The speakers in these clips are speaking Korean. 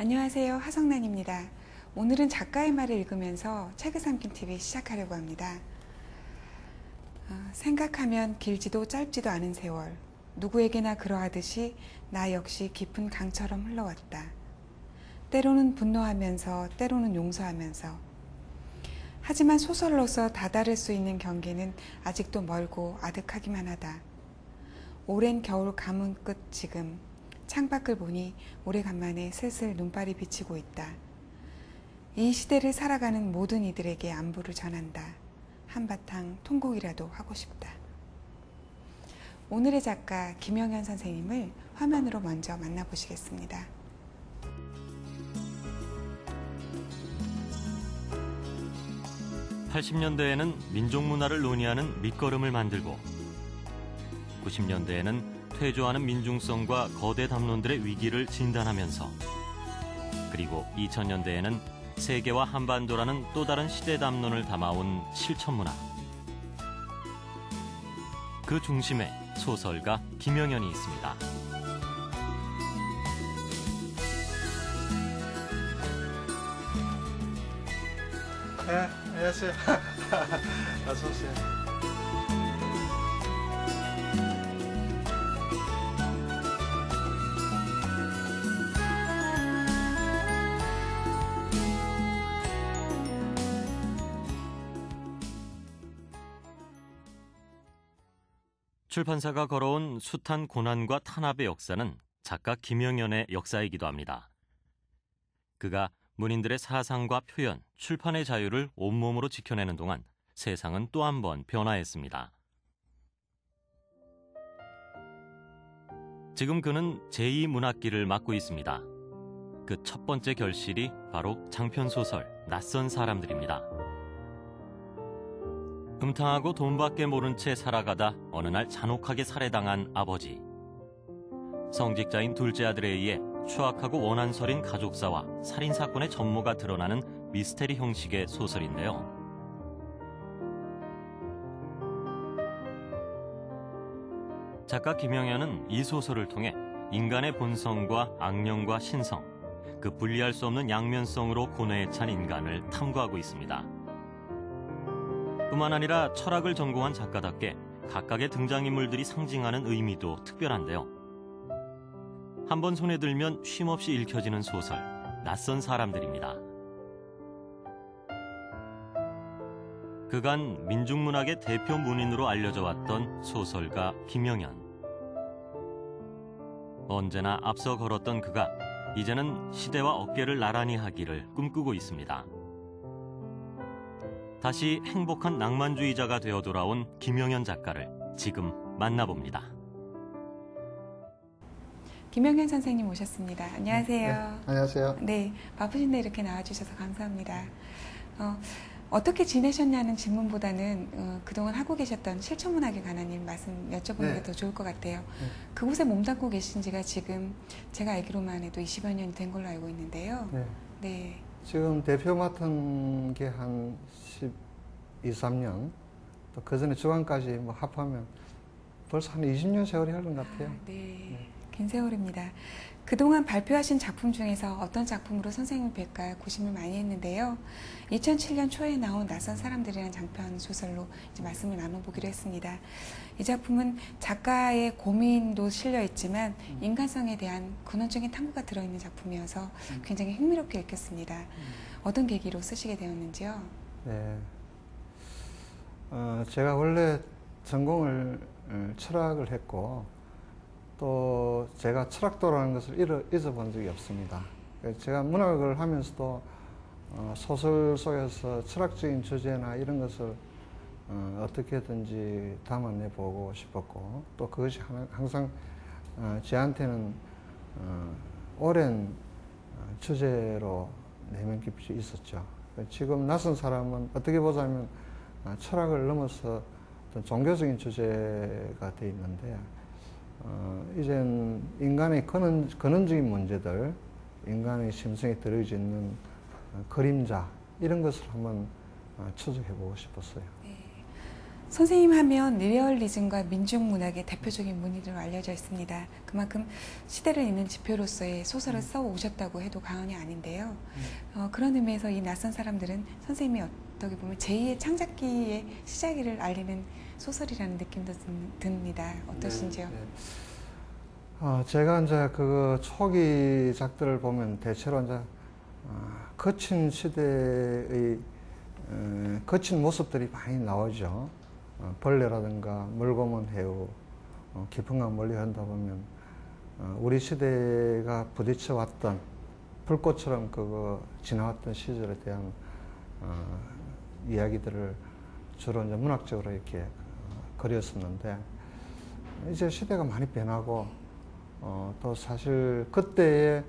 안녕하세요. 하성란입니다. 오늘은 작가의 말을 읽으면서 책을 삼킨 TV 시작하려고 합니다. 생각하면 길지도 짧지도 않은 세월. 누구에게나 그러하듯이 나 역시 깊은 강처럼 흘러왔다. 때로는 분노하면서 때로는 용서하면서. 하지만 소설로서 다다를 수 있는 경계는 아직도 멀고 아득하기만 하다. 오랜 겨울 가문 끝 지금 창밖을 보니 오래간만에 슬슬 눈발이 비치고 있다. 이 시대를 살아가는 모든 이들에게 안부를 전한다. 한바탕 통곡이라도 하고 싶다. 오늘의 작가 김영현 선생님을 화면으로 먼저 만나보시겠습니다. (80년대에는) 민족문화를 논의하는 밑거름을 만들고 (90년대에는) 퇴조하는 민중성과 거대 담론들의 위기를 진단하면서 그리고 2000년대에는 세계와 한반도라는 또 다른 시대 담론을 담아온 실천문화. 그 중심에 소설가 김영현이 있습니다. 네, 안녕하세요. 어서 오세요. 출판사가 걸어온 숱한 고난과 탄압의 역사는 작가 김영현의 역사이기도 합니다. 그가 문인들의 사상과 표현, 출판의 자유를 온몸으로 지켜내는 동안 세상은 또 한 번 변화했습니다. 지금 그는 제2문학기를 맡고 있습니다. 그 첫 번째 결실이 바로 장편소설 낯선 사람들입니다. 음탕하고 돈밖에 모른 채 살아가다 어느 날 잔혹하게 살해당한 아버지. 성직자인 둘째 아들에 의해 추악하고 원한설인 가족사와 살인사건의 전모가 드러나는 미스테리 형식의 소설인데요. 작가 김영현은 이 소설을 통해 인간의 본성과 악령과 신성, 그 분리할 수 없는 양면성으로 고뇌에 찬 인간을 탐구하고 있습니다. 뿐만 아니라 철학을 전공한 작가답게 각각의 등장인물들이 상징하는 의미도 특별한데요. 한번 손에 들면 쉼없이 읽혀지는 소설, 낯선 사람들입니다. 그간 민중문학의 대표 문인으로 알려져 왔던 소설가 김영현. 언제나 앞서 걸었던 그가 이제는 시대와 어깨를 나란히 하기를 꿈꾸고 있습니다. 다시 행복한 낭만주의자가 되어 돌아온 김영현 작가를 지금 만나봅니다. 김영현 선생님 오셨습니다. 안녕하세요. 네, 안녕하세요. 네, 바쁘신데 이렇게 나와주셔서 감사합니다. 어떻게 지내셨냐는 질문보다는 그동안 하고 계셨던 실천문학에 관한 일 말씀 여쭤보는 게 더 좋을 것 같아요. 그곳에 몸담고 계신 지가 지금 제가 알기로만 해도 20여 년이 된 걸로 알고 있는데요. 네. 지금 대표 맡은 게 한 12, 13년, 또 그 전에 주간까지 뭐 합하면 벌써 한 20년 세월이 흐른 것 같아요. 네. 긴 세월입니다. 그동안 발표하신 작품 중에서 어떤 작품으로 선생님을 뵐까 고심을 많이 했는데요. 2007년 초에 나온 낯선 사람들이라는 장편 소설로 이제 말씀을 나눠보기로 했습니다. 이 작품은 작가의 고민도 실려 있지만 인간성에 대한 근원적인 탐구가 들어있는 작품이어서 굉장히 흥미롭게 읽혔습니다. 어떤 계기로 쓰시게 되었는지요? 네. 제가 원래 전공을 철학을 했고 또 제가 철학도라는 것을 잊어본 적이 없습니다. 제가 문학을 하면서도 소설 속에서 철학적인 주제나 이런 것을 어떻게든지 담아내보고 싶었고 또 그것이 항상 저한테는 오랜 주제로 내면 깊이 있었죠. 지금 낯선 사람은 어떻게 보자면 철학을 넘어서 어떤 종교적인 주제가 되어 있는데 이젠 인간의 근원적인 문제들, 인간의 심성에 들어져 있는 그림자 이런 것을 한번 추적해보고 싶었어요. 네. 선생님 하면 리얼리즘과 민중문학의 대표적인 문의로 알려져 있습니다. 그만큼 시대를 잇는 지표로서의 소설을 써오셨다고 해도 과언이 아닌데요. 그런 의미에서 이 낯선 사람들은 선생님이 어떻게 보면 제2의 창작기의 시작을 알리는 소설이라는 느낌도 듭니다. 어떠신지요? 네, 네. 제가 이제 그 초기 작들을 보면 대체로 이제 거친 시대의 거친 모습들이 많이 나오죠. 벌레라든가 물고문 해우, 깊은 강 멀리 한다 보면 우리 시대가 부딪혀 왔던 불꽃처럼 그거 지나왔던 시절에 대한 이야기들을 주로 이제 문학적으로 이렇게 그렸었는데 이제 시대가 많이 변하고 또 사실 그때의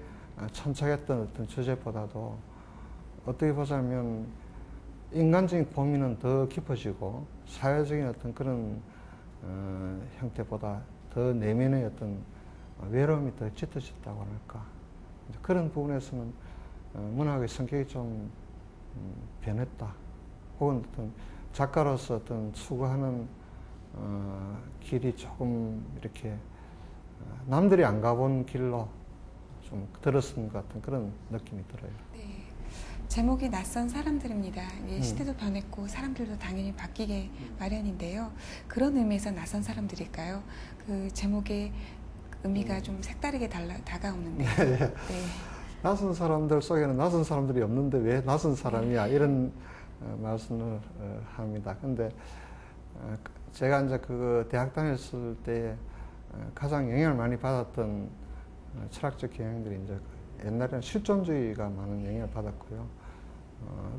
천착했던 어떤 주제보다도 어떻게 보자면 인간적인 고민은 더 깊어지고 사회적인 어떤 그런 형태보다 더 내면의 어떤 외로움이 더 짙어졌다고 할까. 그런 부분에서는 문학의 성격이 좀 변했다. 혹은 어떤 작가로서 어떤 추구하는 길이 조금 이렇게 남들이 안 가본 길로 좀 들어선 것 같은 그런 느낌이 들어요. 네. 제목이 낯선 사람들입니다. 시대도 변했고 사람들도 당연히 바뀌게 마련인데요. 그런 의미에서 낯선 사람들일까요? 그 제목의 의미가 좀 색다르게 다가오는데요. 네. 네. 낯선 사람들 속에는 낯선 사람들이 없는데 왜 낯선 사람이야? 이런 말씀을 합니다. 근데 제가 이제 그 대학 다녔을 때 가장 영향을 많이 받았던 철학적 경향들이 이제 옛날에는 실존주의가 많은 영향을 받았고요.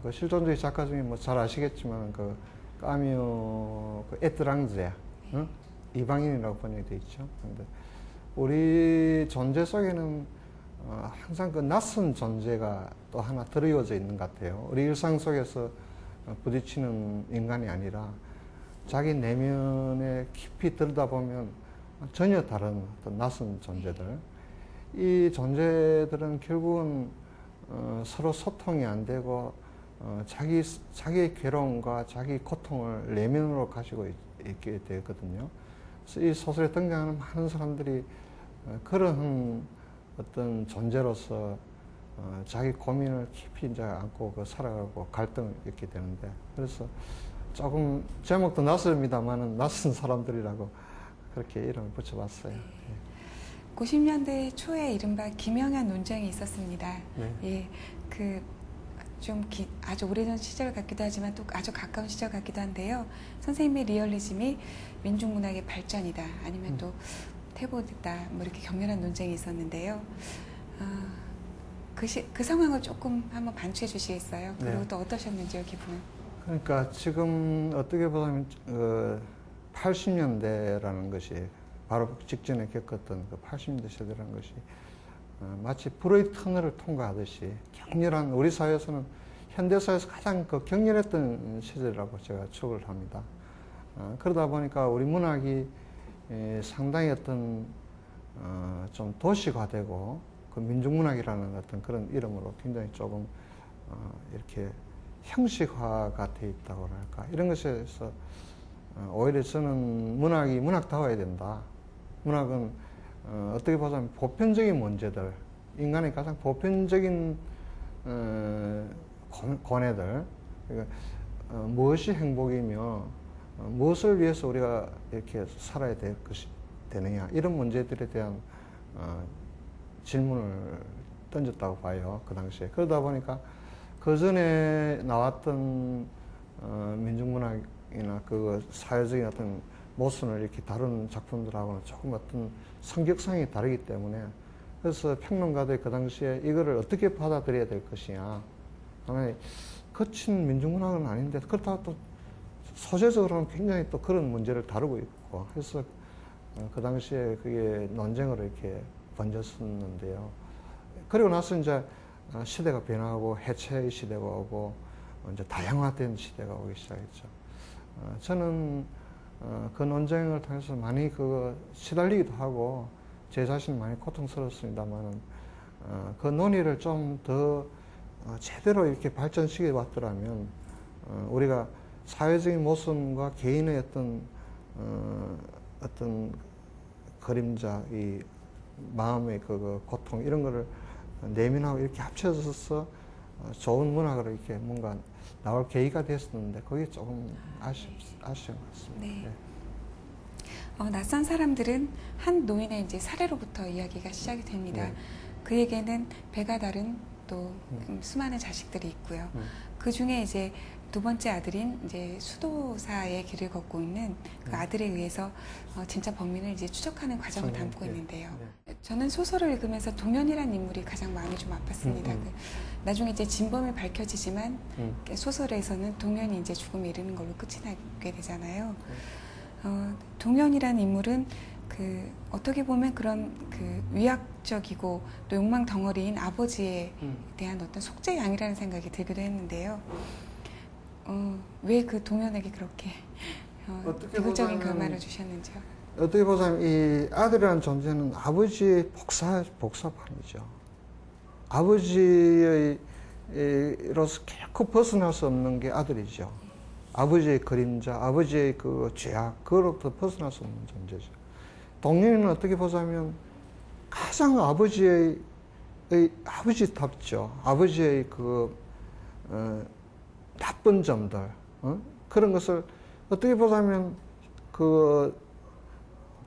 그 실존주의 작가 중에 뭐 잘 아시겠지만 그 까뮤 그 에트랑제 이방인이라고 번역이 되어 있죠. 근데 우리 존재 속에는 항상 그 낯선 존재가 또 하나 들어이어져 있는 것 같아요. 우리 일상 속에서 부딪히는 인간이 아니라 자기 내면에 깊이 들여다보면 전혀 다른 어떤 낯선 존재들. 이 존재들은 결국은 서로 소통이 안 되고 자기의 괴로움과 자기 고통을 내면으로 가지고 있게 되거든요. 그래서 이 소설에 등장하는 많은 사람들이 그런 어떤 존재로서 자기 고민을 깊이 이제 안고 살아가고 갈등을 겪게 되는데, 그래서 조금 제목도 낯섭니다만은 낯선 사람들이라고 그렇게 이름을 붙여봤어요. 90년대 초에 이른바 김영한 논쟁이 있었습니다. 네. 예, 아주 오래전 시절 같기도 하지만 또 아주 가까운 시절 같기도 한데요. 선생님의 리얼리즘이 민중문학의 발전이다, 아니면 또 퇴보됐다, 뭐 이렇게 격렬한 논쟁이 있었는데요. 그 상황을 조금 한번 반추해 주시겠어요? 그리고 네. 또 어떠셨는지요, 기분은? 그러니까 지금 어떻게 보면 80년대라는 것이 바로 직전에 겪었던 그 80년대 세대라는 것이 마치 불의 터널을 통과하듯이 격렬한, 우리 사회에서는 현대사에서 가장 그 격렬했던 시절이라고 제가 추억을 합니다. 그러다 보니까 우리 문학이 상당히 어떤 좀 도시화되고 그 민중문학이라는 어떤 그런 이름으로 굉장히 조금 이렇게 형식화가 돼 있다고 할까. 이런 것에서 오히려 저는 문학이 문학다워야 된다. 문학은 어떻게 보자면 보편적인 문제들, 인간의 가장 보편적인 고뇌들, 그러니까 무엇이 행복이며 무엇을 위해서 우리가 이렇게 살아야 되느냐, 이런 문제들에 대한 질문을 던졌다고 봐요, 그 당시에. 그러다 보니까 그 전에 나왔던 민중문학이나 그 사회적인 어떤 모순을 이렇게 다루는 작품들하고는 조금 어떤 성격상이 다르기 때문에, 그래서 평론가들이 그 당시에 이거를 어떻게 받아들여야 될 것이냐. 하나의 거친 민중문학은 아닌데 그렇다고 또 소재적으로는 굉장히 또 그런 문제를 다루고 있고, 그래서 그 당시에 그게 논쟁으로 이렇게 번졌었는데요. 그리고 나서 이제 시대가 변하고 해체의 시대가 오고 이제 다양화된 시대가 오기 시작했죠. 저는 그 논쟁을 통해서 많이 시달리기도 하고 제 자신 많이 고통스럽습니다만은 그 논의를 좀 더 제대로 이렇게 발전시켜 왔더라면 우리가 사회적인 모습과 개인의 어떤 그림자, 이 마음의 그 고통 이런 거를 내면하고 이렇게 합쳐져서 좋은 문학으로 이렇게 뭔가 나올 계기가 됐었는데 그게 조금 아쉬운 것 같습니다. 네. 네. 낯선 사람들은 한 노인의 이제 사례로부터 이야기가 시작이 됩니다. 네. 그에게는 배가 다른 또 수많은 자식들이 있고요. 그 중에 이제 두 번째 아들인 이제 수도사의 길을 걷고 있는 그 아들에 의해서 진짜 범인을 이제 추적하는 과정을 담고 있는데요. 저는 소설을 읽으면서 동현이라는 인물이 가장 마음이 좀 아팠습니다. 나중에 이제 진범이 밝혀지지만 소설에서는 동현이 이제 죽음에 이르는 걸로 끝이 나게 되잖아요. 동현이라는 인물은 그 어떻게 보면 그런 그 위약적이고 또 욕망 덩어리인 아버지에 대한 어떤 속죄양이라는 생각이 들기도 했는데요. 왜 그 동현에게 그렇게 비극적인 결말을 주셨는지요? 어떻게 보자면 이 아들이라는 존재는 아버지의 복사판이죠. 아버지의 로서 결코 벗어날 수 없는 게 아들이죠. 아버지의 그림자, 아버지의 그 죄악, 그로부터 벗어날 수 없는 존재죠. 동현이는 어떻게 보자면 가장 아버지답죠. 아버지의 그 나쁜 점들, 그런 것을 어떻게 보자면 그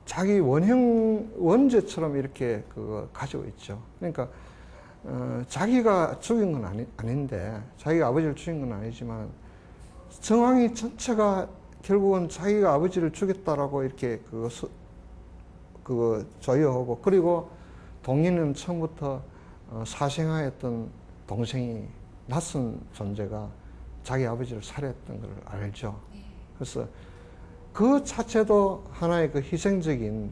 자기 원죄처럼 이렇게 그거 가지고 있죠. 그러니까 자기가 죽인 건 아닌데, 자기가 아버지를 죽인 건 아니지만 정황이 전체가 결국은 자기가 아버지를 죽였다라고 이렇게 그거 조여하고, 그리고 동인은 처음부터 사생아였던 동생이 낯선 존재가 자기 아버지를 살해했던 걸 알죠. 그래서 그 자체도 하나의 그 희생적인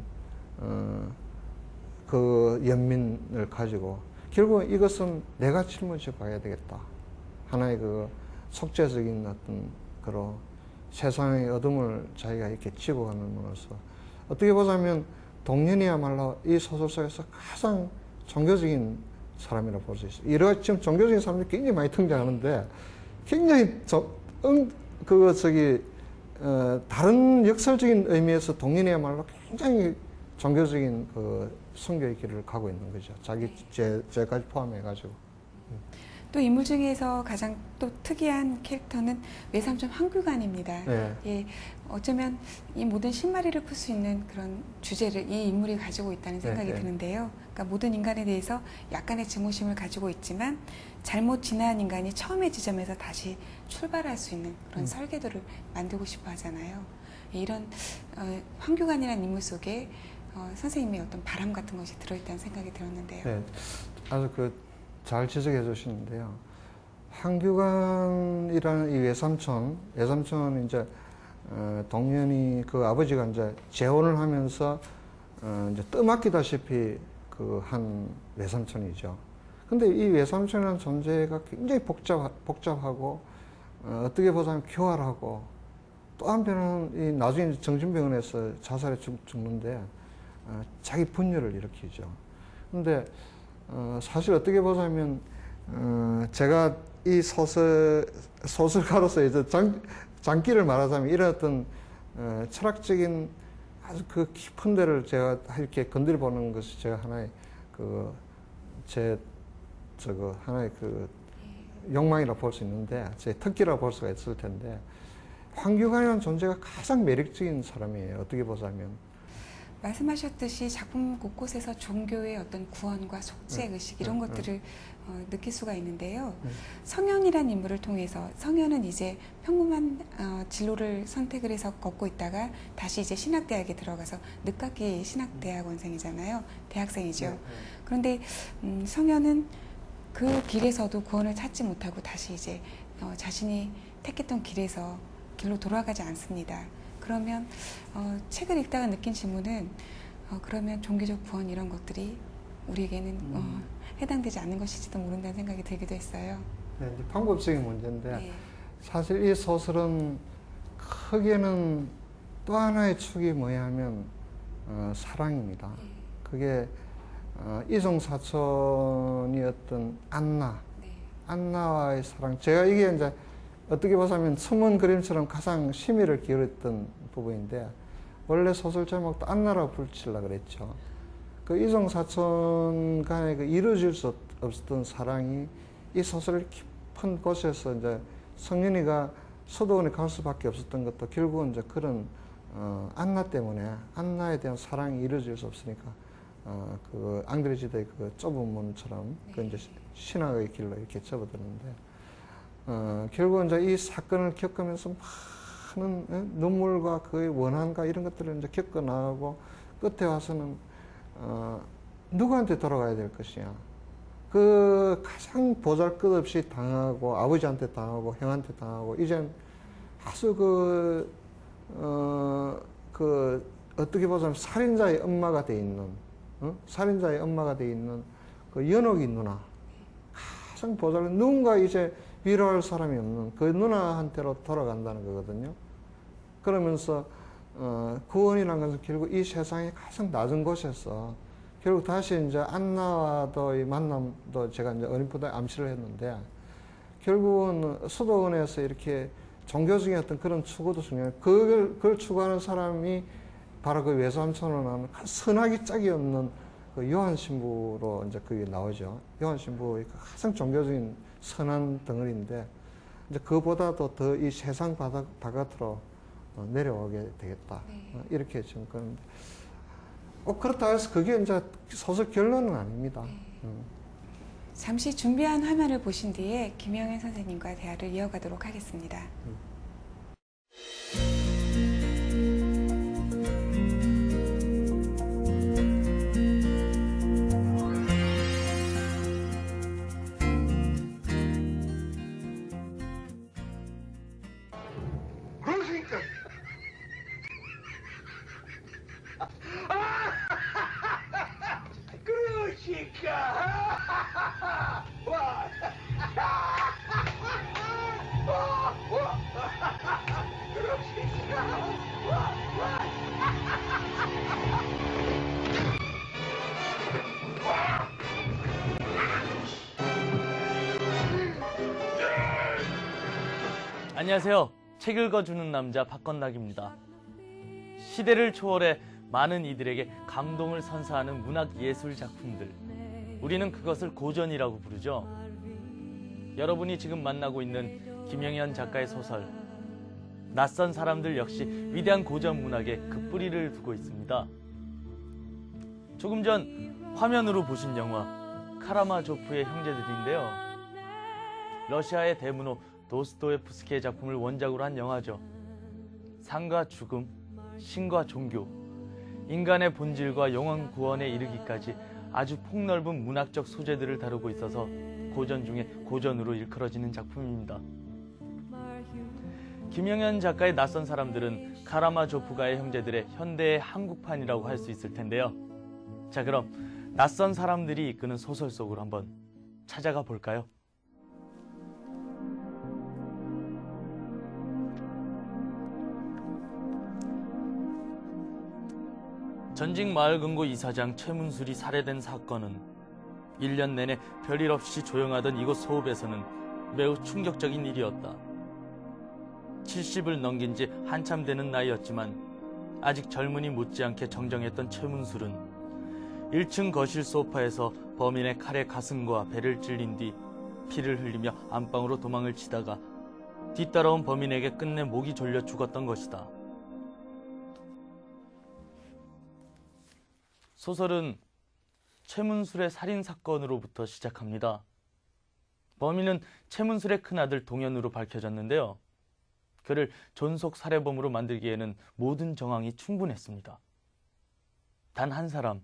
그 연민을 가지고 결국 이것은 내가 짊어져 봐야 되겠다. 하나의 그 속죄적인 어떤 그런 세상의 어둠을 자기가 이렇게 지고 가는 으로서 어떻게 보자면 동현이야말로 이 소설 속에서 가장 종교적인 사람이라고 볼 수 있어요. 이런 지금 종교적인 사람들이 굉장히 많이 등장하는데 굉장히 다른 역설적인 의미에서 동현이야말로 굉장히 종교적인 그 선교의 길을 가고 있는 거죠. 자기 죄까지 포함해가지고. 또 인물 중에서 가장 또 특이한 캐릭터는 외삼촌 황규관입니다. 네. 예, 어쩌면 이 모든 실마리를 풀 수 있는 그런 주제를 이 인물이 가지고 있다는 생각이 드는데요. 그러니까 모든 인간에 대해서 약간의 증오심을 가지고 있지만 잘못 진화한 인간이 처음의 지점에서 다시 출발할 수 있는 그런 설계도를 만들고 싶어 하잖아요. 이런 황규관이라는 인물 속에 선생님의 어떤 바람 같은 것이 들어있다는 생각이 들었는데요. 네, 아주 잘 지적해 주시는데요. 황규관이라는 이 외삼촌은 이제 동현이 그 아버지가 이제 재혼을 하면서 이제 떠맡기다시피 그 한 외삼촌이죠. 근데 이 외삼촌이라는 존재가 굉장히 복잡하고 어떻게 보자면 교활하고 또 한편은 이 나중에 정신병원에서 자살해 죽는데 자기 분열을 일으키죠. 근데 사실 어떻게 보자면 제가 이 소설가로서 이제 장기를 말하자면 이런 어떤 철학적인 아주 그 깊은 데를 제가 이렇게 건드려 보는 것이 제가 하나의 하나의 욕망이라 볼 수 있는데 제 특기라 볼 수가 있을 텐데 황규관이라는 존재가 가장 매력적인 사람이에요. 어떻게 보자면. 말씀하셨듯이 작품 곳곳에서 종교의 어떤 구원과 속죄 의식 이런 것들을 느낄 수가 있는데요. 성현이라는 인물을 통해서 성현은 이제 평범한 진로를 선택을 해서 걷고 있다가 다시 이제 신학대학에 들어가서 늦깎이 신학대학원생이잖아요. 대학생이죠. 그런데 성현은 그 길에서도 구원을 찾지 못하고 다시 이제 자신이 택했던 길로 돌아가지 않습니다. 그러면 책을 읽다가 느낀 질문은 그러면 종교적 구원 이런 것들이 우리에게는 해당되지 않는 것일지도 모른다는 생각이 들기도 했어요. 네, 이제 방법적인 문제인데 네. 사실 이 소설은 크게는 또 하나의 축이 뭐냐 하면 사랑입니다. 네. 그게 이종사촌이었던 안나와의 사랑. 제가 이게 이제 어떻게 보자면 숨은 그림처럼 가장 심의를 기울였던 부분인데, 원래 소설 제목도 안나라 불칠라 그랬죠. 그 이종 사촌 간에 그 이루어질 수 없었던 사랑이 이 소설 깊은 곳에서 이제 성윤이가 수도원에 갈 수밖에 없었던 것도 결국은 이제 그런 안나 때문에, 안나에 대한 사랑이 이루어질 수 없으니까 그 앙드레지드의 그 좁은 문처럼 그 이제 신학의 길로 이렇게 접어드는데, 결국은 이제 이 사건을 겪으면서 많은 눈물과 그의 원한과 이런 것들을 이제 겪어 나가고, 끝에 와서는 누구한테 돌아가야 될 것이냐. 그 가장 보잘것없이 당하고, 아버지한테 당하고, 형한테 당하고, 이젠 아주 어떻게 보자면 살인자의 엄마가 돼 있는, 살인자의 엄마가 돼 있는 그 연옥이 누나. 가장 누군가 이제 위로할 사람이 없는 그 누나한테로 돌아간다는 거거든요. 그러면서 구원이라는 것은 결국 이 세상의 가장 낮은 곳에서 결국 다시 이제 안나와도의 만남도 제가 이제 어렴풋하게 암시를 했는데, 결국은 수도원에서 이렇게 종교적인 어떤 그런 추구도 중요해요. 그걸 추구하는 사람이 바로 그 외삼촌으로 나오는 선악이 짝이 없는 그 요한 신부로 이제 그게 나오죠. 요한 신부의 가장 종교적인 선한 덩어리인데, 이제 그보다도 더 이 세상 바깥으로 내려오게 되겠다. 이렇게 지금 그런데, 그렇다 해서 그게 이제 소설 결론은 아닙니다. 잠시 준비한 화면을 보신 뒤에 김영현 선생님과 대화를 이어가도록 하겠습니다. 그러니까 와. 안녕하세요. 책 읽어주는 남자 박건락입니다. 시대를 초월해 많은 이들에게 감동을 선사하는 문학 예술 작품들. 우리는 그것을 고전이라고 부르죠. 여러분이 지금 만나고 있는 김영현 작가의 소설 낯선 사람들 역시 위대한 고전 문학에 그 뿌리를 두고 있습니다. 조금 전 화면으로 보신 영화 카라마조프의 형제들인데요. 러시아의 대문호 도스토예프스키의 작품을 원작으로 한 영화죠. 삶과 죽음, 신과 종교, 인간의 본질과 영원 구원에 이르기까지 아주 폭넓은 문학적 소재들을 다루고 있어서 고전 중에 고전으로 일컬어지는 작품입니다. 김영현 작가의 낯선 사람들은 카라마조프가의 형제들의 현대의 한국판이라고 할 수 있을 텐데요. 자, 그럼 낯선 사람들이 이끄는 소설 속으로 한번 찾아가 볼까요? 전직 마을금고 이사장 최문술이 살해된 사건은 1년 내내 별일 없이 조용하던 이곳 소읍에서는 매우 충격적인 일이었다. 70을 넘긴 지 한참 되는 나이였지만 아직 젊은이 못지않게 정정했던 최문술은 1층 거실 소파에서 범인의 칼에 가슴과 배를 찔린 뒤 피를 흘리며 안방으로 도망을 치다가 뒤따라온 범인에게 끝내 목이 졸려 죽었던 것이다. 소설은 최문술의 살인사건으로부터 시작합니다. 범인은 최문술의 큰아들 동현으로 밝혀졌는데요. 그를 존속 살해범으로 만들기에는 모든 정황이 충분했습니다. 단 한 사람,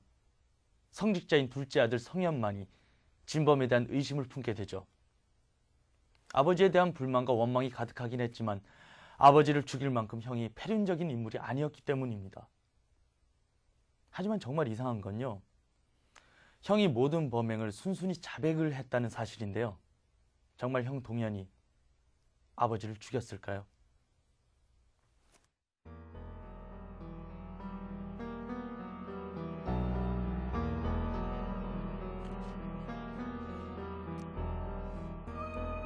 성직자인 둘째 아들 성현만이 진범에 대한 의심을 품게 되죠. 아버지에 대한 불만과 원망이 가득하긴 했지만 아버지를 죽일 만큼 형이 패륜적인 인물이 아니었기 때문입니다. 하지만 정말 이상한 건요, 형이 모든 범행을 순순히 자백을 했다는 사실인데요. 정말 형 동현이 아버지를 죽였을까요?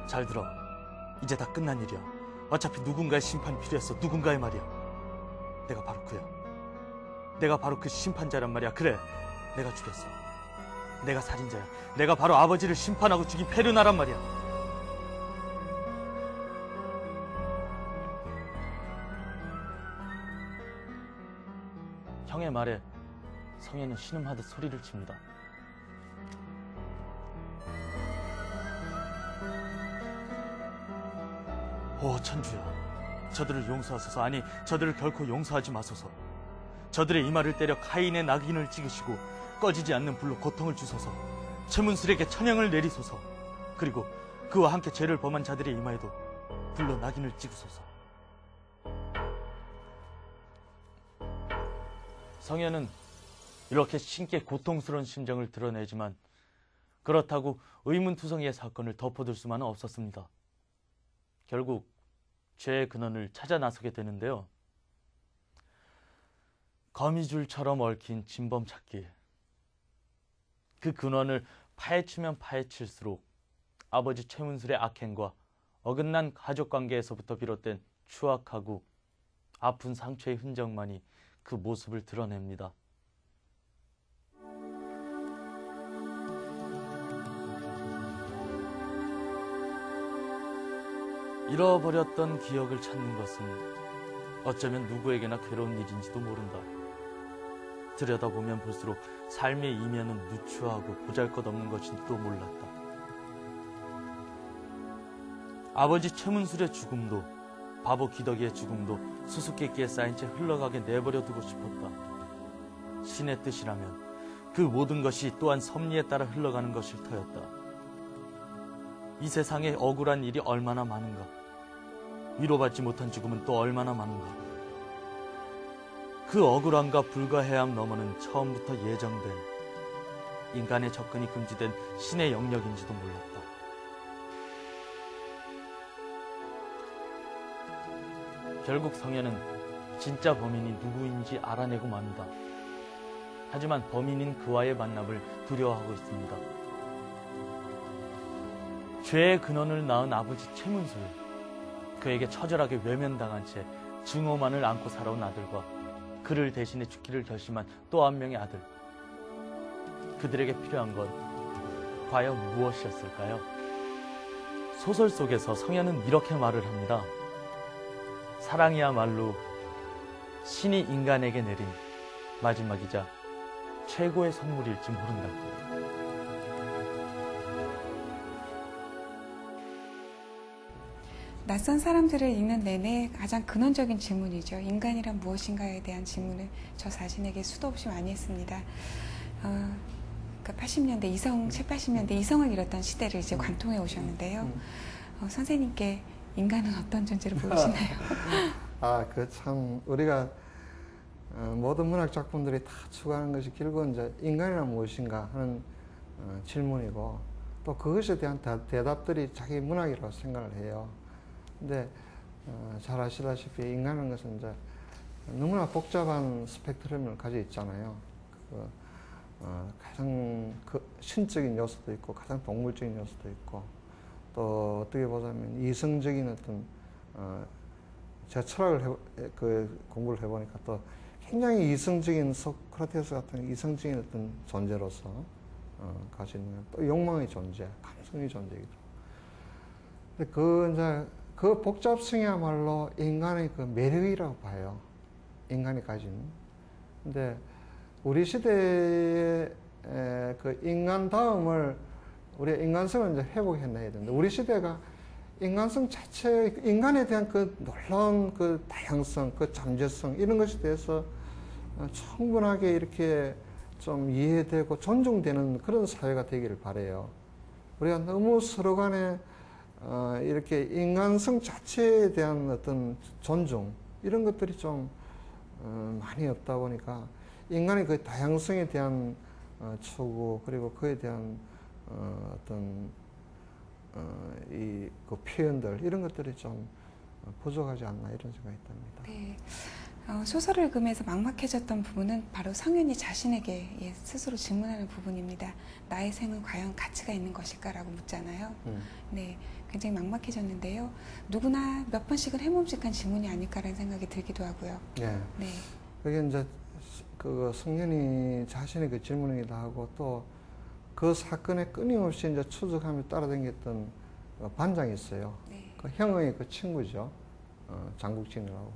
잘 들어. 이제 다 끝난 일이야. 어차피 누군가의 심판이 필요했어. 누군가의 말이야. 내가 바로 그야. 내가 바로 그 심판자란 말이야. 그래, 내가 죽였어. 내가 살인자야. 내가 바로 아버지를 심판하고 죽인 페르나란 말이야. 형의 말에 성현은 신음하듯 소리를 칩니다. 오 천주야, 저들을 용서하소서. 아니, 저들을 결코 용서하지 마소서. 저들의 이마를 때려 카인의 낙인을 찍으시고 꺼지지 않는 불로 고통을 주소서. 최문술에게 천형을 내리소서. 그리고 그와 함께 죄를 범한 자들의 이마에도 불로 낙인을 찍으소서. 성현은 이렇게 신께 고통스러운 심정을 드러내지만 그렇다고 의문투성이의 사건을 덮어둘 수만은 없었습니다. 결국 죄의 근원을 찾아 나서게 되는데요. 거미줄처럼 얽힌 진범 찾기. 그 근원을 파헤치면 파헤칠수록 아버지 최문술의 악행과 어긋난 가족관계에서부터 비롯된 추악하고 아픈 상처의 흔적만이 그 모습을 드러냅니다. 잃어버렸던 기억을 찾는 것은 어쩌면 누구에게나 괴로운 일인지도 모른다. 들여다보면 볼수록 삶의 이면은 누추하고 보잘것없는 것인지도 몰랐다. 아버지 최문술의 죽음도 바보 기덕이의 죽음도 수수께끼에 쌓인 채 흘러가게 내버려두고 싶었다. 신의 뜻이라면 그 모든 것이 또한 섭리에 따라 흘러가는 것일 터였다. 이 세상에 억울한 일이 얼마나 많은가. 위로받지 못한 죽음은 또 얼마나 많은가. 그 억울함과 불가해함 너머는 처음부터 예정된 인간의 접근이 금지된 신의 영역인지도 몰랐다. 결국 성현은 진짜 범인이 누구인지 알아내고 맙니다. 하지만 범인인 그와의 만남을 두려워하고 있습니다. 죄의 근원을 낳은 아버지 최문술, 그에게 처절하게 외면당한 채 증오만을 안고 살아온 아들과 그를 대신해 죽기를 결심한 또 한 명의 아들. 그들에게 필요한 건 과연 무엇이었을까요? 소설 속에서 성현은 이렇게 말을 합니다. 사랑이야말로 신이 인간에게 내린 마지막이자 최고의 선물일지 모른다고. 낯선 사람들을 읽는 내내 가장 근원적인 질문이죠. 인간이란 무엇인가에 대한 질문을 저 자신에게 수도 없이 많이 했습니다. 그러니까 80년대 이성, 7, 80년대 이성을 잃었던 시대를 이제 관통해 오셨는데요. 선생님께 인간은 어떤 존재로 보이시나요? 그 참 우리가 모든 문학 작품들이 다 추구하는 것이 결국은 이제 인간이란 무엇인가 하는 질문이고 또 그것에 대한 대답들이 자기 문학이라고 생각을 해요. 근데 잘 아시다시피 인간은 것은 이제 너무나 복잡한 스펙트럼을 가지고 있잖아요. 가장 신적인 요소도 있고 가장 동물적인 요소도 있고 또 어떻게 보자면 이성적인 어떤 제가 철학을 공부를 해보니까 또 굉장히 이성적인 소크라테스 같은 이성적인 어떤 존재로서 가지는 또 욕망의 존재, 감성의 존재이기도. 근데 이제 그 복잡성이야말로 인간의 그 매력이라고 봐요. 인간이 가진. 근데 우리 시대의 그 인간다움을 우리가 인간성을 이제 회복해내야 되는데 우리 시대가 인간성 자체, 인간에 대한 그 놀라운 그 다양성, 그 잠재성 이런 것에 대해서 충분하게 이렇게 좀 이해되고 존중되는 그런 사회가 되기를 바라요. 우리가 너무 서로 간에 이렇게 인간성 자체에 대한 어떤 존중 이런 것들이 좀 많이 없다 보니까 인간의 그 다양성에 대한 추구 그리고 그에 대한 어떤 그 표현들 이런 것들이 좀 부족하지 않나 이런 생각이 듭니다. 네. 소설을 읽으면서 막막해졌던 부분은 바로 성윤이 자신에게 스스로 질문하는 부분입니다. 나의 생은 과연 가치가 있는 것일까라고 묻잖아요. 네, 굉장히 막막해졌는데요. 누구나 몇 번씩은 해봄직한 질문이 아닐까라는 생각이 들기도 하고요. 네. 네. 그게 이제 그 성년이 자신의 그 질문이기도 하고 또 그 사건에 끊임없이 이제 추적하며 따라다녔던 반장이 있어요. 네. 그 형의 그 친구죠. 장국진이라고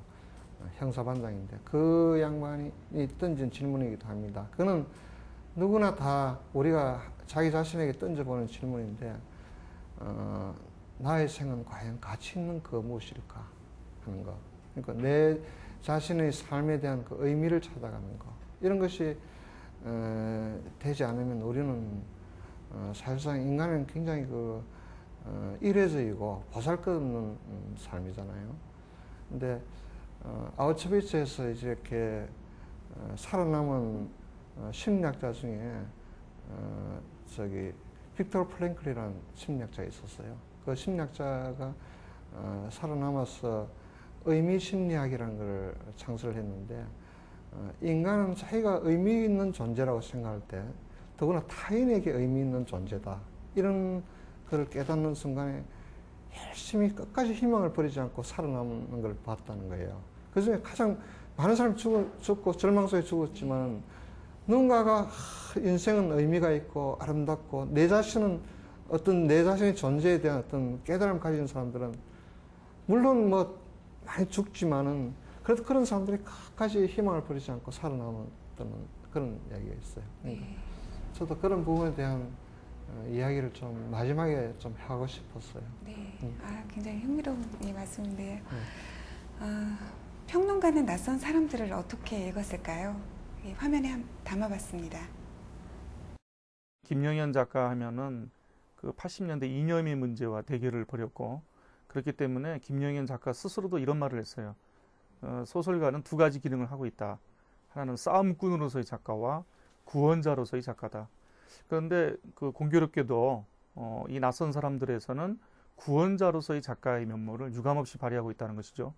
형사반장인데 그 양반이 던진 질문이기도 합니다. 그는 누구나 다 우리가 자기 자신에게 던져보는 질문인데 나의 생은 과연 가치 있는 그 무엇일까 하는 거. 그러니까 내 자신의 삶에 대한 그 의미를 찾아가는 거. 이런 것이 되지 않으면 우리는 사실상 인간은 굉장히 그 이례적이고 보잘것없는 삶이잖아요. 근데 아우슈비츠에서 이제 이렇게 살아남은 심리학자 중에 저기 빅토르 프랭클이라는 심리학자가 있었어요. 그 심리학자가 살아남아서 의미 심리학이라는 걸 창설을 했는데 인간은 자기가 의미 있는 존재라고 생각할 때 더구나 타인에게 의미 있는 존재다. 이런 걸 깨닫는 순간에 열심히 끝까지 희망을 버리지 않고 살아남는 걸 봤다는 거예요. 그 중에 가장 많은 사람이 죽고 절망 속에 죽었지만 누군가가 인생은 의미가 있고 아름답고 내 자신은 어떤 내 자신의 존재에 대한 어떤 깨달음을 가진 사람들은 물론 뭐 많이 죽지만은 그래도 그런 사람들이 끝까지 희망을 버리지 않고 살아남았다는 그런 이야기가 있어요. 그러니까 저도 그런 부분에 대한 이야기를 좀 마지막에 좀 하고 싶었어요. 네, 굉장히 흥미로운 말씀인데요. 평론가는 낯선 사람들을 어떻게 읽었을까요? 화면에 담아봤습니다. 김영현 작가 하면은 그 80년대 이념의 문제와 대결을 벌였고 그렇기 때문에 김영현 작가 스스로도 이런 말을 했어요. 소설가는 두 가지 기능을 하고 있다. 하나는 싸움꾼으로서의 작가와 구원자로서의 작가다. 그런데 그 공교롭게도 이 낯선 사람들에서는 구원자로서의 작가의 면모를 유감없이 발휘하고 있다는 것이죠.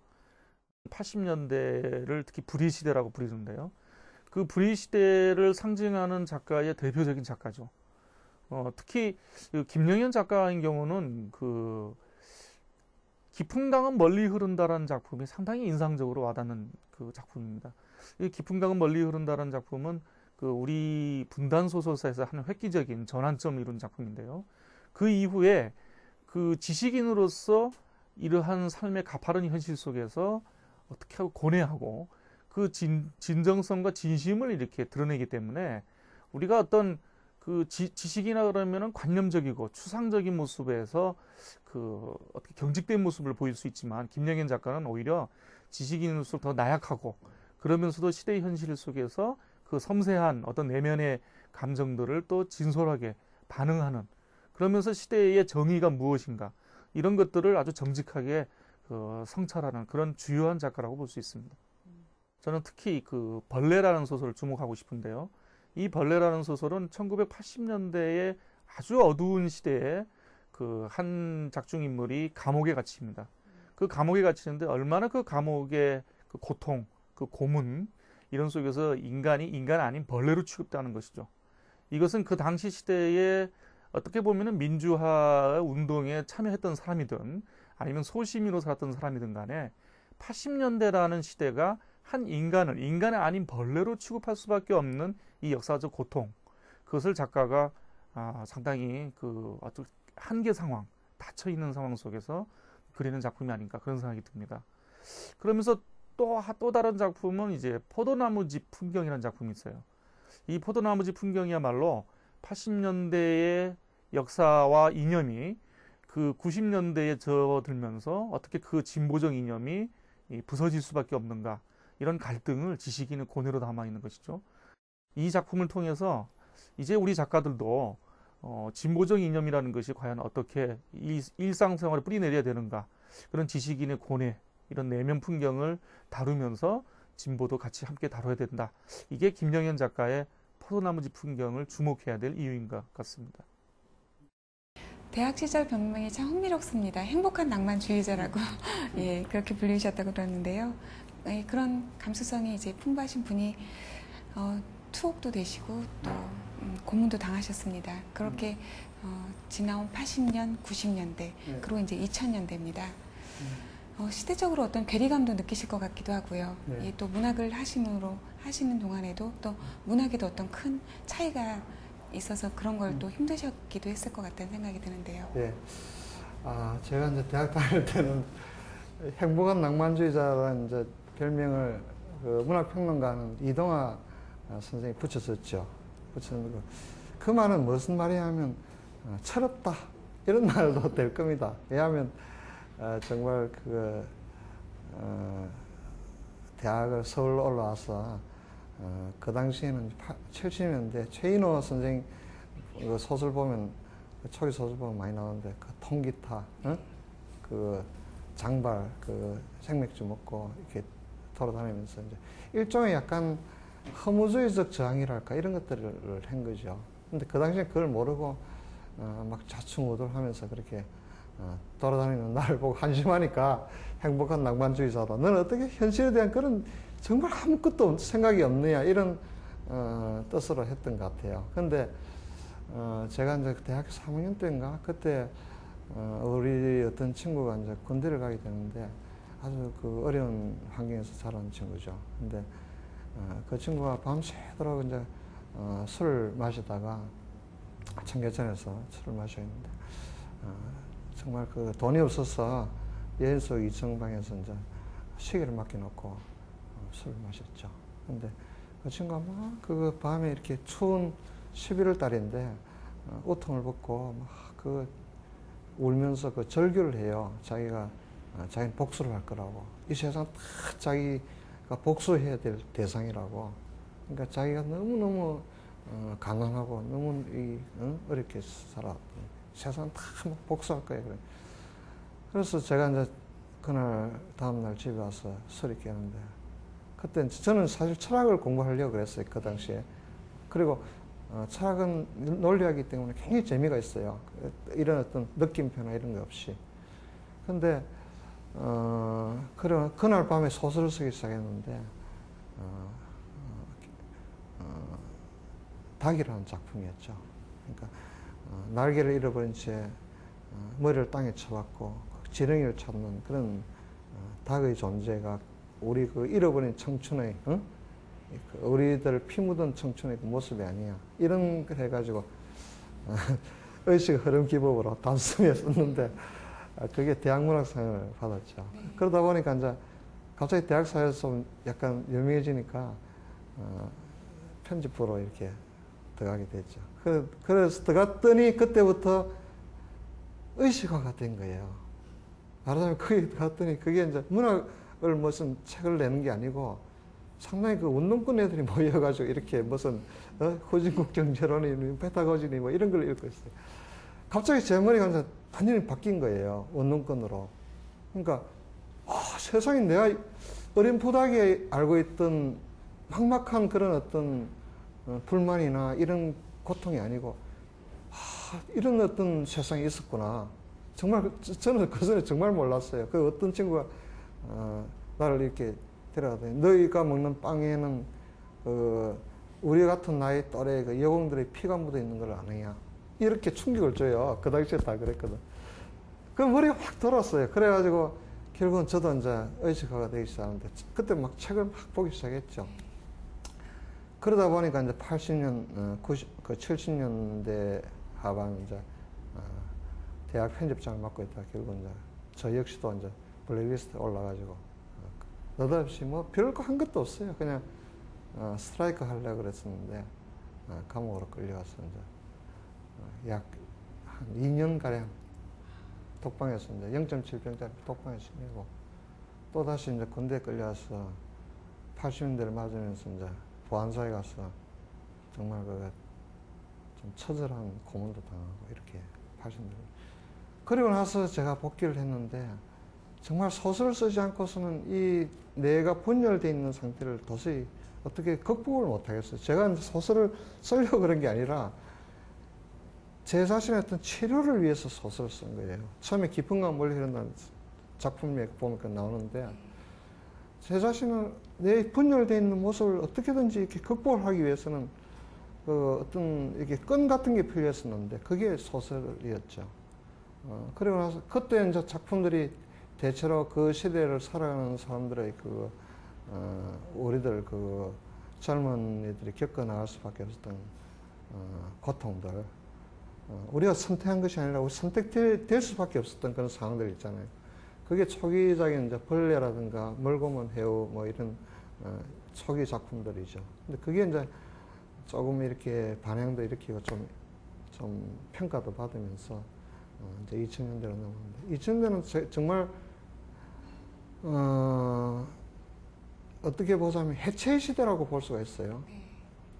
80년대를 특히 불의시대라고 부르는데요. 그 불의시대를 상징하는 작가의 대표적인 작가죠. 특히 김영현 작가인 경우는 그 깊은 강은 멀리 흐른다라는 작품이 상당히 인상적으로 와닿는 그 작품입니다. 이 깊은 강은 멀리 흐른다라는 작품은 그 우리 분단 소설사에서 하는 획기적인 전환점을 이룬 작품인데요. 그 이후에 그 지식인으로서 이러한 삶의 가파른 현실 속에서 어떻게 하고 고뇌하고 그 진정성과 진심을 이렇게 드러내기 때문에 우리가 어떤 그 지식이나 그러면은 관념적이고 추상적인 모습에서 그 어떻게 경직된 모습을 보일 수 있지만 김영현 작가는 오히려 지식인으로서 더 나약하고 그러면서도 시대의 현실 속에서 그 섬세한 어떤 내면의 감정들을 또 진솔하게 반응하는 그러면서 시대의 정의가 무엇인가 이런 것들을 아주 정직하게 그 성찰하는 그런 주요한 작가라고 볼 수 있습니다. 저는 특히 그 벌레라는 소설을 주목하고 싶은데요. 이 벌레라는 소설은 1980년대의 아주 어두운 시대에 그 한 작중 인물이 감옥에 갇힙니다. 그 감옥에 갇히는데 얼마나 그 감옥의 그 고통, 그 고문 이런 속에서 인간이 인간 아닌 벌레로 취급되는 것이죠. 이것은 그 당시 시대에 어떻게 보면은 민주화 운동에 참여했던 사람이든 아니면 소시민으로 살았던 사람이든 간에 80년대라는 시대가 한 인간을 인간이 아닌 벌레로 취급할 수밖에 없는 이 역사적 고통 그것을 작가가 상당히 그 어떤 한계 상황 닫혀 있는 상황 속에서 그리는 작품이 아닌가 그런 생각이 듭니다. 그러면서 또 다른 작품은 이제 포도나무집 풍경이라는 작품이 있어요. 이 포도나무집 풍경이야말로 80년대의 역사와 이념이 그 90년대에 접어들면서 어떻게 그 진보적 이념이 부서질 수밖에 없는가 이런 갈등을 지식인의 고뇌로 담아 있는 것이죠. 이 작품을 통해서 이제 우리 작가들도 진보적 이념이라는 것이 과연 어떻게 일상생활에 뿌리내려야 되는가 그런 지식인의 고뇌 이런 내면 풍경을 다루면서 진보도 같이 함께 다뤄야 된다. 이게 김영현 작가의 포도나무집 풍경을 주목해야 될 이유인 것 같습니다. 대학 시절 별명이 참 흥미롭습니다. 행복한 낭만주의자라고 예, 그렇게 불리셨다고 그러는데요. 네, 그런 감수성이 이제 풍부하신 분이 투옥도 되시고 또 고문도 당하셨습니다. 그렇게 지나온 80년, 90년대 네. 그리고 이제 2000년대입니다. 시대적으로 어떤 괴리감도 느끼실 것 같기도 하고요. 네. 또 문학을 하시는 동안에도 또 문학에도 어떤 큰 차이가 있어서 그런 걸 또 힘드셨기도 했을 것 같다는 생각이 드는데요. 예. 제가 이제 대학 다닐 때는 행복한 낭만주의자라는 이제 별명을 그 문학평론가는 이동화 선생님이 붙였었죠. 그 말은 무슨 말이냐면 철없다 이런 말도 될 겁니다. 왜냐하면 정말 대학을 서울 올라와서 그 당시에는 70년대 최인호 선생 그 소설 보면 초기 소설 보면 많이 나오는데 그 통기타, 그 장발, 그 생맥주 먹고 이렇게 돌아다니면서 이제 일종의 약간 허무주의적 저항이랄까 이런 것들을 한 거죠. 근데 그 당시에 그걸 모르고 막 좌충우돌하면서 그렇게 돌아다니는 나를 보고 한심하니까 행복한 낭만주의자다. 너는 어떻게 현실에 대한 그런 정말 아무것도 생각이 없느냐 이런 뜻으로 했던 것 같아요. 근데 제가 이제 대학교 3학년 때인가 그때 우리 어떤 친구가 이제 군대를 가게 되는데 아주 그 어려운 환경에서 자란 친구죠. 근데 그 친구가 밤새도록 이제 술을 마시다가 청계천에서 술을 마셨는데 정말 그 돈이 없어서 예속 2층 방에서 이제 시계를 맡겨놓고 술을 마셨죠. 근데 그 친구가 막 그 밤에 이렇게 추운 11월 달인데 옷통을 벗고 막 그 울면서 그 절규를 해요. 자기는 복수를 할 거라고. 이 세상 다 자기가 복수해야 될 대상이라고. 그러니까 자기가 너무너무 가난하고 너무 어렵게 살았. 세상 다 복수할 거예요. 그래. 그래서 제가 이제 그날 다음날 집에 와서 술이 깨는데 그때 저는 사실 철학을 공부하려고 그랬어요. 그 당시에. 그리고 철학은 논리하기 때문에 굉장히 재미가 있어요. 이런 어떤 느낌표나 이런 거 없이. 근데 그날 밤에 소설을 쓰기 시작했는데 닭이라는 작품이었죠. 그러니까 날개를 잃어버린 채 머리를 땅에 쳐박고 지렁이를 찾는 그런 닭의 존재가 우리 그 잃어버린 청춘의 우리들 피 묻은 청춘의 그 모습이 아니야. 이런 걸 해가지고 의식 흐름 기법으로 단숨에 썼는데 그게 대학문학상을 받았죠. 그러다 보니까 이제 갑자기 대학사에서 좀 약간 유명해지니까 편집부로 이렇게 들어가게 됐죠. 그래서 들어갔더니 그때부터 의식화가 된 거예요. 말하자면 거기 들어갔더니 그게 이제 문학을 무슨 책을 내는 게 아니고 상당히 그 운동권 애들이 모여가지고 이렇게 무슨 후진국 정제론이 페타고진이 뭐 이런 걸 읽고 있어요. 갑자기 제 머리가 이제 완전히 바뀐 거예요. 운동권으로. 그러니까 세상에 내가 어림푸다하게 알고 있던 막막한 그런 어떤 불만이나 이런 고통이 아니고 이런 어떤 세상이 있었구나. 정말 저는 그 전에 정말 몰랐어요. 그 어떤 친구가 나를 이렇게 데려가더니 너희가 먹는 빵에는 우리 같은 나이 또래 그 여공들의 피가 묻어 있는 걸 아느냐. 이렇게 충격을 줘요. 그 당시에 다 그랬거든. 그 머리가 확 돌았어요. 그래가지고 결국은 저도 이제 의식화가 되기 시작하는데 그때 막 책을 막 보기 시작했죠. 그러다 보니까 이제 80년, 70년대 하반 이제 대학 편집장을 맡고 있다가 결국 이제 저 역시도 이제 블랙리스트에 올라가지고 느닷없이 뭐 별거 한 것도 없어요. 그냥 스트라이크 하려고 그랬었는데 감옥으로 끌려가서 이제 약 한 2년가량 독방에서 이제 0.7병짜리 독방에서 지내고 또 다시 이제 군대에 끌려와서 80년대를 맞으면서 이제 보안소에 가서 정말 좀 처절한 고문도 당하고 이렇게 80년대. 그리고 나서 제가 복귀를 했는데 정말 소설을 쓰지 않고서는 이 뇌가 분열되어 있는 상태를 도저히 어떻게 극복을 못하겠어요. 제가 소설을 쓰려고 그런 게 아니라 제 자신의 어떤 치료를 위해서 소설을 쓴 거예요. 처음에 깊은 강 멀리 흐른다는 작품에 보면 나오는데 제 자신을 내 분열되어 있는 모습을 어떻게든지 이렇게 극복을 하기 위해서는 그 어떤 이렇게 끈 같은 게 필요했었는데 그게 소설이었죠. 그리고 나서 그때 이제 작품들이 대체로 그 시대를 살아가는 사람들의 우리들 그 젊은이들이 겪어 나갈 수밖에 없었던 고통들, 우리가 선택한 것이 아니라 선택될 수밖에 없었던 그런 상황들 있잖아요. 그게 초기적인 이제 벌레라든가 멀고먼 해우 뭐 이런 초기 작품들이죠. 근데 그게 이제 조금 이렇게 반향도 일으키고 좀 평가도 받으면서 이제 2000년대로 넘어갔는데 2000년대는 정말 어떻게 보자면 해체의 시대라고 볼 수가 있어요.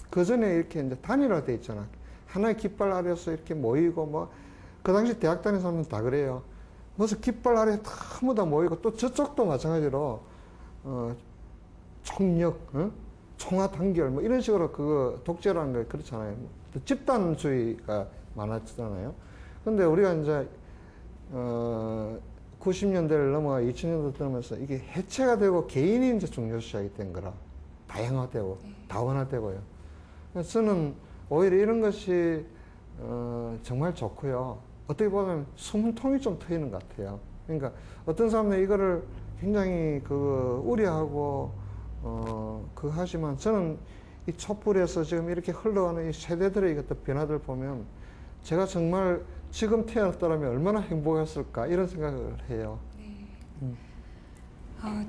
그 전에 이렇게 이제 단일화돼 있잖아. 하나의 깃발 아래서 이렇게 모이고 뭐 그 당시 대학 다니는 사람은 다 그래요. 무슨 깃발 아래 전부 다 모이고 또 저쪽도 마찬가지로 총력, 총화 단결 뭐 이런 식으로 그거 독재라는 게 그렇잖아요. 집단주의가 많았잖아요. 근데 우리가 이제 90년대를 넘어가 2000년대 들어오면서 이게 해체가 되고 개인이 이제 중요시하게 된 거라. 다양화되고 다원화되고요. 그래서 저는 오히려 이런 것이 정말 좋고요. 어떻게 보면 숨은 통이 좀 트이는 것 같아요. 그러니까 어떤 사람들은 이거를 굉장히 우려하고 하지만 저는 이 촛불에서 지금 이렇게 흘러가는 이 세대들의 어떤 변화들 보면 제가 정말 지금 태어났더라면 얼마나 행복했을까 이런 생각을 해요.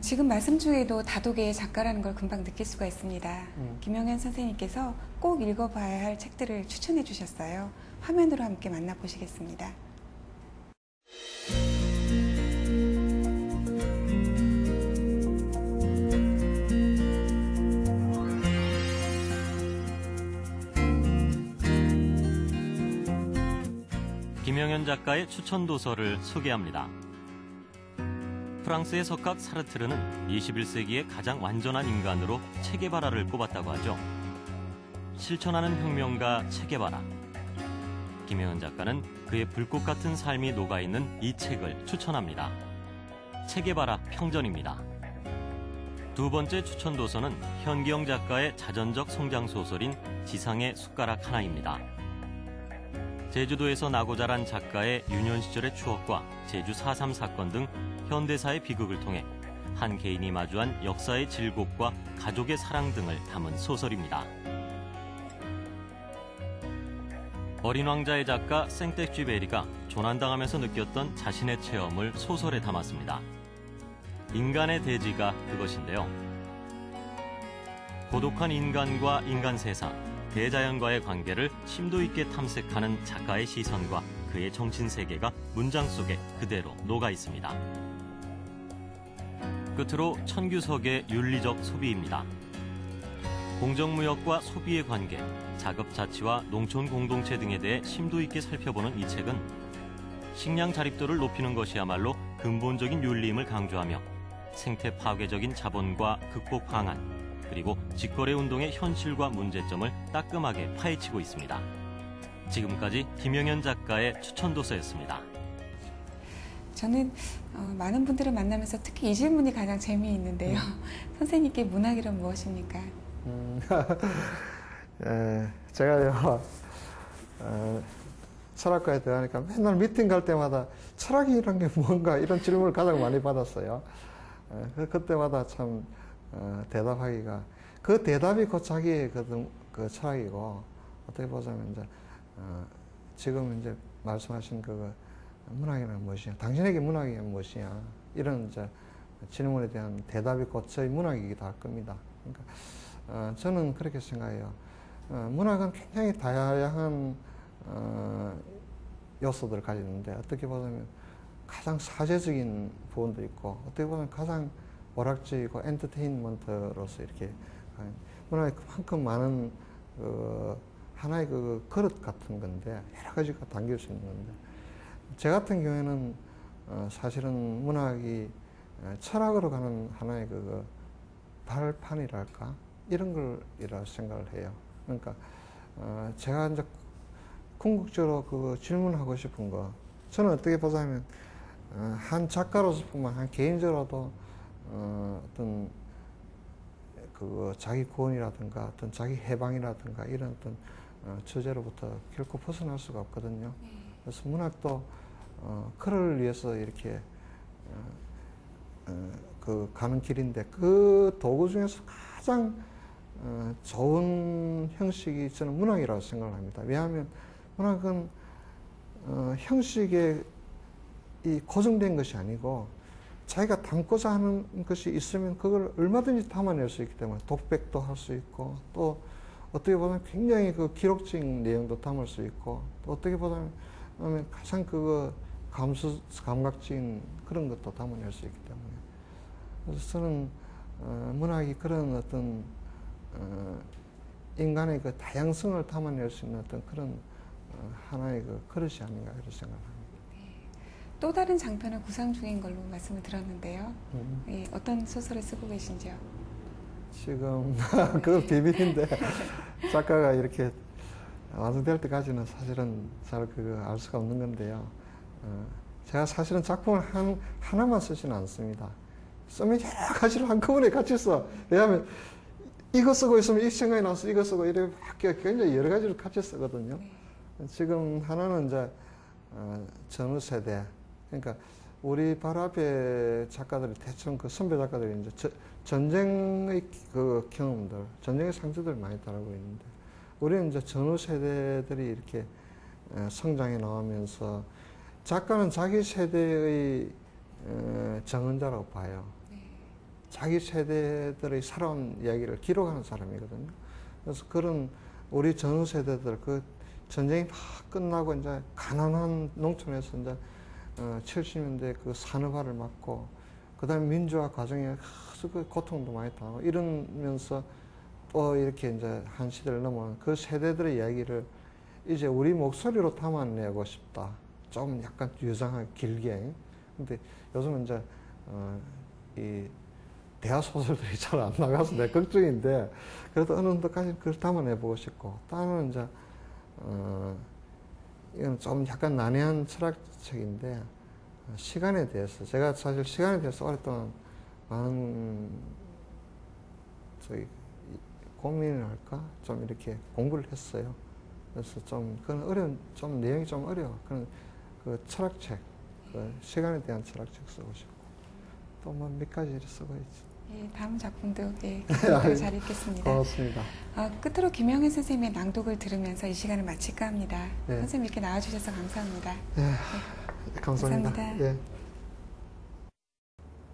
지금 말씀 중에도 다독의 작가라는 걸 금방 느낄 수가 있습니다. 김영현 선생님께서 꼭 읽어봐야 할 책들을 추천해 주셨어요. 화면으로 함께 만나보시겠습니다. 김영현 작가의 추천 도서를 소개합니다. 프랑스의 석각 사르트르는 21세기의 가장 완전한 인간으로 체게바라를 꼽았다고 하죠. 실천하는 혁명가 체게바라. 김영현 작가는 그의 불꽃 같은 삶이 녹아있는 이 책을 추천합니다. 체게바라 평전입니다. 두 번째 추천 도서는 현기영 작가의 자전적 성장 소설인 지상의 숟가락 하나입니다. 제주도에서 나고 자란 작가의 유년 시절의 추억과 제주 4.3 사건 등 현대사의 비극을 통해 한 개인이 마주한 역사의 질곡과 가족의 사랑 등을 담은 소설입니다. 어린 왕자의 작가 생텍쥐베리가 조난당하면서 느꼈던 자신의 체험을 소설에 담았습니다. 인간의 대지가 그것인데요. 고독한 인간과 인간 세상, 대자연과의 관계를 심도 있게 탐색하는 작가의 시선과 그의 정신 세계가 문장 속에 그대로 녹아 있습니다. 끝으로 천규석의 윤리적 소비입니다. 공정무역과 소비의 관계, 자급자치와 농촌 공동체 등에 대해 심도 있게 살펴보는 이 책은 식량 자립도를 높이는 것이야말로 근본적인 윤리임을 강조하며 생태 파괴적인 자본과 극복 방안, 그리고 직거래 운동의 현실과 문제점을 따끔하게 파헤치고 있습니다. 지금까지 김영현 작가의 추천도서였습니다. 저는 많은 분들을 만나면서 특히 이 질문이 가장 재미있는데요. 선생님께 문학이란 무엇입니까? 제가요 철학과에 들어가니까 맨날 미팅 갈 때마다 철학이란 게 뭔가 이런 질문을 가장 많이 받았어요. 그때마다 참 대답하기가 그 대답이 곧 자기의 그 철학이고 어떻게 보자면 이제 지금 이제 말씀하신 그 문학이란 무엇이냐, 당신에게 문학이 무엇이냐 이런 이제 질문에 대한 대답이 곧 저희 문학이기도 할 겁니다. 그러니까 저는 그렇게 생각해요. 문학은 굉장히 다양한 요소들을 가지는데 어떻게 보자면 가장 사제적인 부분도 있고 어떻게 보면 가장 오락적이고 엔터테인먼트로서 이렇게 문학이 그만큼 많은 하나의 그 그릇 같은 건데 여러 가지가 담길 수 있는 건데 제 같은 경우에는 사실은 문학이 철학으로 가는 하나의 그 발판이랄까 이런 걸이라 생각을 해요. 그러니까 제가 이제 궁극적으로 그 질문하고 싶은 거 저는 어떻게 보자면 한 작가로서뿐만 한 개인적으로도 어떤 그 자기 구원이라든가 어떤 자기 해방이라든가 이런 어떤 주제로부터 결코 벗어날 수가 없거든요. 그래서 문학도 그를 위해서 이렇게 그 가는 길인데 그 도구 중에서 가장 좋은 형식이 저는 문학이라고 생각을 합니다. 왜냐하면 문학은 형식에 이 고정된 것이 아니고 자기가 담고자 하는 것이 있으면 그걸 얼마든지 담아낼 수 있기 때문에 독백도 할 수 있고 또 어떻게 보면 굉장히 그 기록적인 내용도 담을 수 있고 또 어떻게 보면 가장 그거 감각적인 그런 것도 담아낼 수 있기 때문에 그래서 저는 문학이 그런 어떤 인간의 그 다양성을 담아낼 수 있는 어떤 그런 하나의 그 그릇이 아닌가 이런 생각을 합니다. 또 다른 장편을 구상 중인 걸로 말씀을 들었는데요. 예, 어떤 소설을 쓰고 계신지요? 지금 그건 비밀인데 작가가 이렇게 완성될 때까지는 사실은 잘 그거 알 수가 없는 건데요. 제가 사실은 작품을 하나만 쓰지는 않습니다. 쓰면 여러 가지를 한꺼번에 같이 써. 왜냐하면 이거 쓰고 있으면 이 생각이 나서 이거 쓰고 이렇게 굉장히 여러 가지를 같이 쓰거든요. 지금 하나는 이제 전후 세대. 그러니까 우리 바로 앞에 작가들이 대충 그 선배 작가들이 이제 전쟁의 그 경험들, 전쟁의 상처들을 많이 다루고 있는데 우리는 이제 전후 세대들이 이렇게 성장해 나오면서 작가는 자기 세대의 정언자라고 봐요. 자기 세대들의 살아온 이야기를 기록하는 사람이거든요. 그래서 그런 우리 전후 세대들 그 전쟁이 막 끝나고 이제 가난한 농촌에서 이제 70년대 그 산업화를 맞고 그다음에 민주화 과정에 아주 그 고통도 많이 당하고 이러면서 또 이렇게 이제 한 시대를 넘어온 그 세대들의 이야기를 이제 우리 목소리로 담아내고 싶다. 좀 약간 유장하게 길게. 근데 요즘은 이제 이 대하 소설들이 잘 안 나가서 내 걱정인데 그래도 어느 정도까지 그걸 담아내보고 싶고 또 하나는 이제 이건 좀 약간 난해한 철학책인데 시간에 대해서 제가 사실 시간에 대해서 오랫동안 많은 고민을 할까 좀 이렇게 공부를 했어요. 그래서 좀 그건 어려운 좀 내용이 좀 어려워. 그런 그 철학책, 그 시간에 대한 철학책 쓰고 싶고 또 뭐 몇 가지 쓰고 있지. 예, 다음 작품도 예, 기대하고 잘 읽겠습니다. 고맙습니다. 끝으로 김영애 선생님의 낭독을 들으면서 이 시간을 마칠까 합니다. 네. 선생님 이렇게 나와주셔서 감사합니다. 네, 감사합니다. 감사합니다. 예.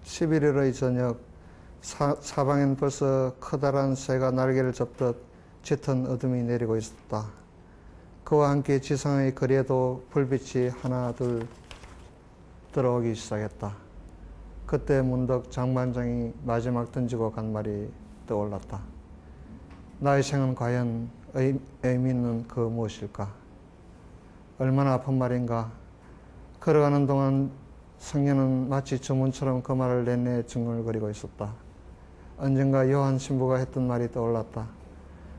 11일의 저녁 사방엔 벌써 커다란 새가 날개를 접듯 짙은 어둠이 내리고 있었다. 그와 함께 지상의 거리에도 불빛이 하나 둘 들어오기 시작했다. 그때 문득 장반장이 마지막 던지고 간 말이 떠올랐다. 나의 생은 과연 의미 있는 그 무엇일까? 얼마나 아픈 말인가? 걸어가는 동안 성녀는 마치 주문처럼 그 말을 내내 중얼거리고 있었다. 언젠가 요한 신부가 했던 말이 떠올랐다.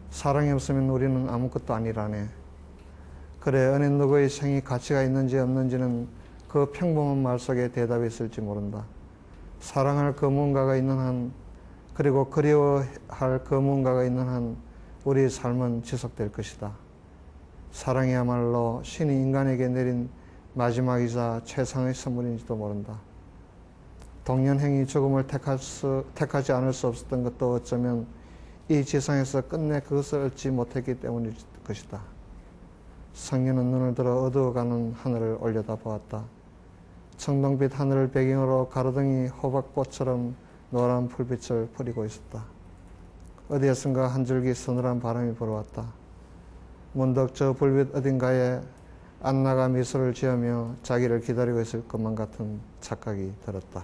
사랑이 없으면 우리는 아무것도 아니라네. 그래, 어느 누구의 생이 가치가 있는지 없는지는 그 평범한 말 속에 대답이 있을지 모른다. 사랑할 그 무언가가 있는 한, 그리고 그리워할 그 무언가가 있는 한 우리의 삶은 지속될 것이다. 사랑이야말로 신이 인간에게 내린 마지막이자 최상의 선물인지도 모른다. 동년행이 죽음을 택하지 않을 수 없었던 것도 어쩌면 이 지상에서 끝내 그것을 얻지 못했기 때문일 것이다. 성녀는 눈을 들어 어두워가는 하늘을 올려다보았다. 청동빛 하늘을 배경으로 가로등이 호박꽃처럼 노란 불빛을 뿌리고 있었다. 어디에선가 한 줄기 서늘한 바람이 불어왔다. 문득 저 불빛 어딘가에 안나가 미소를 지으며 자기를 기다리고 있을 것만 같은 착각이 들었다.